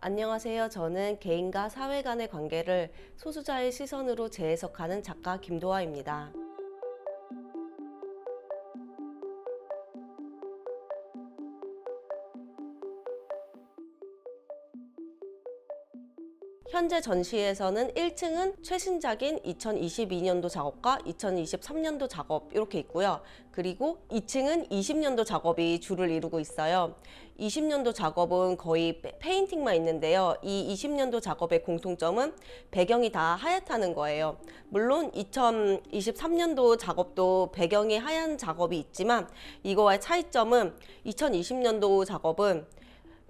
안녕하세요. 저는 개인과 사회 간의 관계를 소수자의 시선으로 재해석하는 작가 김도아입니다. 현재 전시에서는 1층은 최신작인 2022년도 작업과 2023년도 작업 이렇게 있고요. 그리고 2층은 20년도 작업이 주를 이루고 있어요. 20년도 작업은 거의 페인팅만 있는데요. 이 20년도 작업의 공통점은 배경이 다 하얗다는 거예요. 물론 2023년도 작업도 배경이 하얀 작업이 있지만 이거와의 차이점은 2020년도 작업은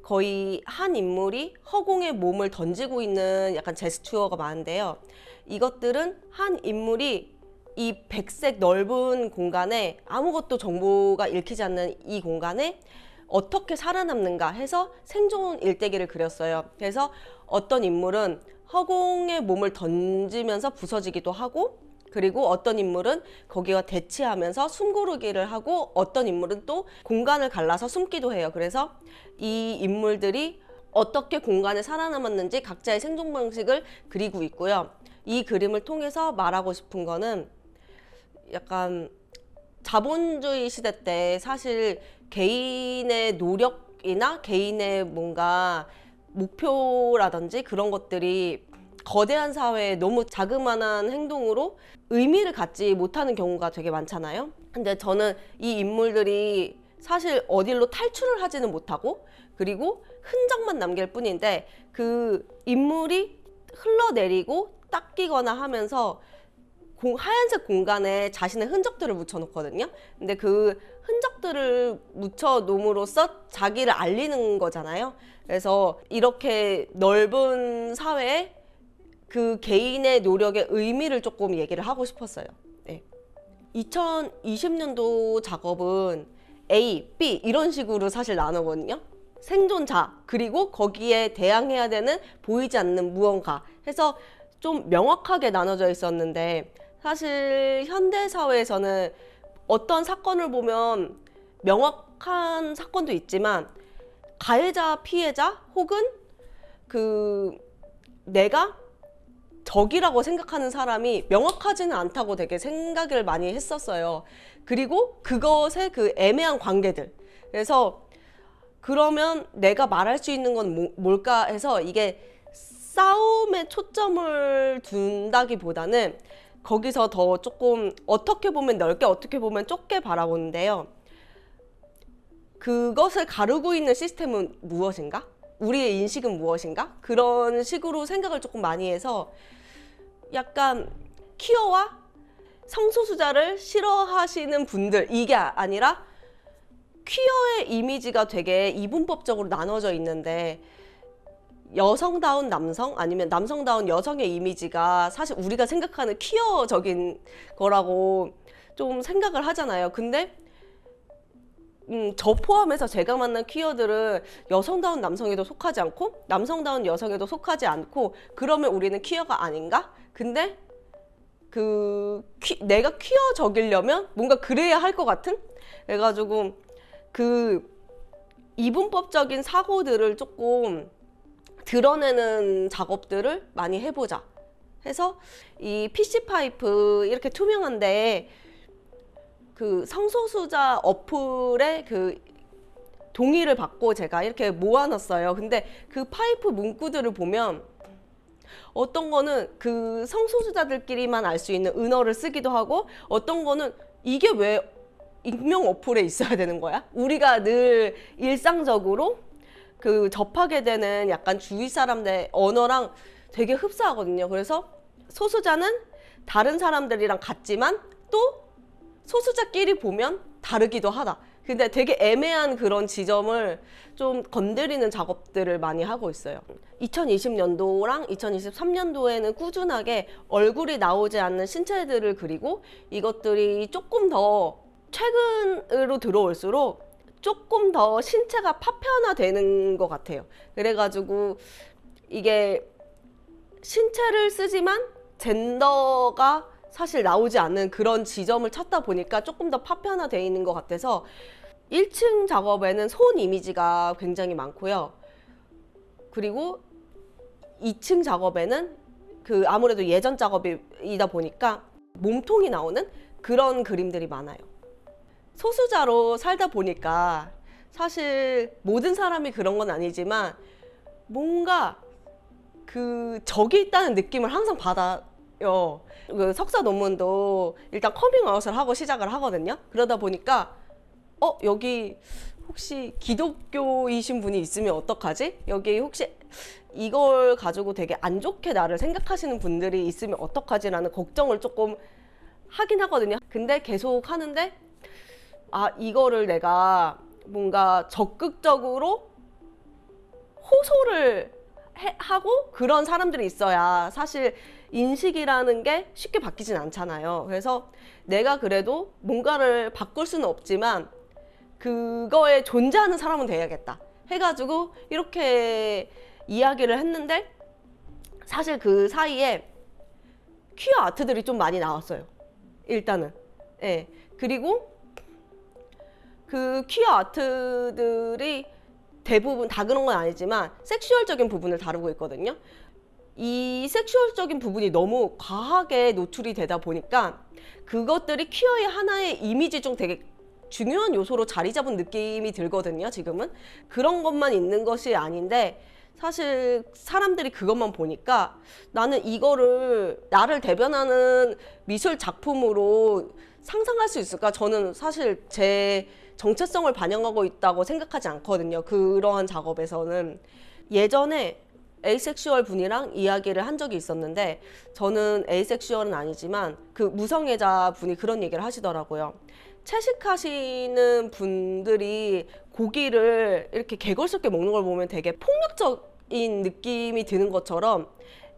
거의 한 인물이 허공에 몸을 던지고 있는 약간 제스처가 많은데요. 이것들은 한 인물이 이 백색 넓은 공간에 아무것도 정보가 읽히지 않는 이 공간에 어떻게 살아남는가 해서 생존 일대기를 그렸어요. 그래서 어떤 인물은 허공에 몸을 던지면서 부서지기도 하고, 그리고 어떤 인물은 거기와 대치하면서 숨고르기를 하고, 어떤 인물은 또 공간을 갈라서 숨기도 해요. 그래서 이 인물들이 어떻게 공간에 살아남았는지 각자의 생존 방식을 그리고 있고요. 이 그림을 통해서 말하고 싶은 거는 약간 자본주의 시대 때 사실 개인의 노력이나 개인의 뭔가 목표라든지 그런 것들이 거대한 사회에 너무 자그마한 행동으로 의미를 갖지 못하는 경우가 되게 많잖아요. 근데 저는 이 인물들이 사실 어디로 탈출을 하지는 못하고, 그리고 흔적만 남길 뿐인데 그 인물이 흘러내리고 닦이거나 하면서 하얀색 공간에 자신의 흔적들을 묻혀놓거든요. 근데 그 흔적들을 묻혀놓음으로써 자기를 알리는 거잖아요. 그래서 이렇게 넓은 사회에 그 개인의 노력의 의미를 조금 얘기를 하고 싶었어요. 네. 2020년도 작업은 A, B 이런 식으로 사실 나누거든요. 생존자, 그리고 거기에 대항해야 되는 보이지 않는 무언가 해서 좀 명확하게 나눠져 있었는데, 사실 현대 사회에서는 어떤 사건을 보면 명확한 사건도 있지만 가해자, 피해자 혹은 그 내가 적이라고 생각하는 사람이 명확하지는 않다고 되게 생각을 많이 했었어요. 그리고 그것의 그 애매한 관계들. 그래서 그러면 내가 말할 수 있는 건 뭘까 해서 이게 싸움에 초점을 둔다기보다는 거기서 더 조금 어떻게 보면 넓게 어떻게 보면 좁게 바라보는데요. 그것을 가르고 있는 시스템은 무엇인가? 우리의 인식은 무엇인가? 그런 식으로 생각을 조금 많이 해서 약간 퀴어와 성소수자를 싫어하시는 분들, 이게 아니라 퀴어의 이미지가 되게 이분법적으로 나눠져 있는데 여성다운 남성 아니면 남성다운 여성의 이미지가 사실 우리가 생각하는 퀴어적인 거라고 좀 생각을 하잖아요. 근데 저 포함해서 제가 만난 퀴어들은 여성다운 남성에도 속하지 않고 남성다운 여성에도 속하지 않고, 그러면 우리는 퀴어가 아닌가? 근데 내가 퀴어적이려면 뭔가 그래야 할 것 같은? 그래가지고 그 이분법적인 사고들을 조금 드러내는 작업들을 많이 해보자 해서 이 PC 파이프 이렇게 투명한데 그 성소수자 어플에 그 동의를 받고 제가 이렇게 모아놨어요. 근데 그 파이프 문구들을 보면 어떤 거는 그 성소수자들끼리만 알 수 있는 은어를 쓰기도 하고, 어떤 거는 이게 왜 익명 어플에 있어야 되는 거야? 우리가 늘 일상적으로 그 접하게 되는 약간 주위 사람들의 언어랑 되게 흡사하거든요. 그래서 소수자는 다른 사람들이랑 같지만 또 소수자끼리 보면 다르기도 하다. 근데 되게 애매한 그런 지점을 좀 건드리는 작업들을 많이 하고 있어요. 2020년도랑 2023년도에는 꾸준하게 얼굴이 나오지 않는 신체들을 그리고, 이것들이 조금 더 최근으로 들어올수록 조금 더 신체가 파편화되는 것 같아요. 그래가지고 이게 신체를 쓰지만 젠더가 사실 나오지 않는 그런 지점을 찾다 보니까 조금 더 파편화되어 있는 것 같아서 1층 작업에는 손 이미지가 굉장히 많고요. 그리고 2층 작업에는 그 아무래도 예전 작업이다 보니까 몸통이 나오는 그런 그림들이 많아요. 소수자로 살다 보니까 사실 모든 사람이 그런 건 아니지만 뭔가 그 적이 있다는 느낌을 항상 받아요. 그 석사 논문도 일단 커밍아웃을 하고 시작을 하거든요. 그러다 보니까 여기 혹시 기독교이신 분이 있으면 어떡하지? 여기 혹시 이걸 가지고 되게 안 좋게 나를 생각하시는 분들이 있으면 어떡하지라는 걱정을 조금 하긴 하거든요. 근데 계속 하는데 이거를 내가 뭔가 적극적으로 호소를 하고 그런 사람들이 있어야 사실 인식이라는 게 쉽게 바뀌진 않잖아요. 그래서 내가 그래도 뭔가를 바꿀 수는 없지만 그거에 존재하는 사람은 돼야겠다 해가지고 이렇게 이야기를 했는데, 사실 그 사이에 퀴어 아트들이 좀 많이 나왔어요. 일단은. 예. 그리고 그 퀴어 아트들이 대부분 다 그런 건 아니지만 섹슈얼적인 부분을 다루고 있거든요. 이 섹슈얼적인 부분이 너무 과하게 노출이 되다 보니까 그것들이 퀴어의 하나의 이미지 중 되게 중요한 요소로 자리 잡은 느낌이 들거든요. 지금은 그런 것만 있는 것이 아닌데, 사실 사람들이 그것만 보니까 나는 이거를 나를 대변하는 미술 작품으로 상상할 수 있을까? 저는 사실 제 정체성을 반영하고 있다고 생각하지 않거든요. 그러한 작업에서는. 예전에 에이섹슈얼 분이랑 이야기를 한 적이 있었는데, 저는 에이섹슈얼은 아니지만 그 무성애자 분이 그런 얘기를 하시더라고요. 채식하시는 분들이 고기를 이렇게 개걸스럽게 먹는 걸 보면 되게 폭력적인 느낌이 드는 것처럼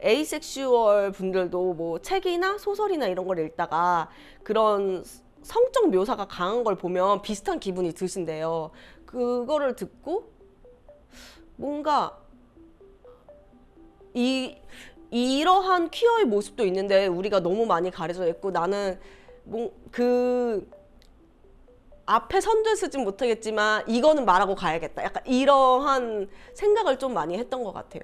에이섹슈얼 분들도 뭐 책이나 소설이나 이런 걸 읽다가 그런 성적 묘사가 강한 걸 보면 비슷한 기분이 드신대요. 그거를 듣고 뭔가 이러한 퀴어의 모습도 있는데 우리가 너무 많이 가려져 있고, 나는 그 앞에 선두에 서진 못하겠지만 이거는 말하고 가야겠다, 약간 이러한 생각을 좀 많이 했던 것 같아요.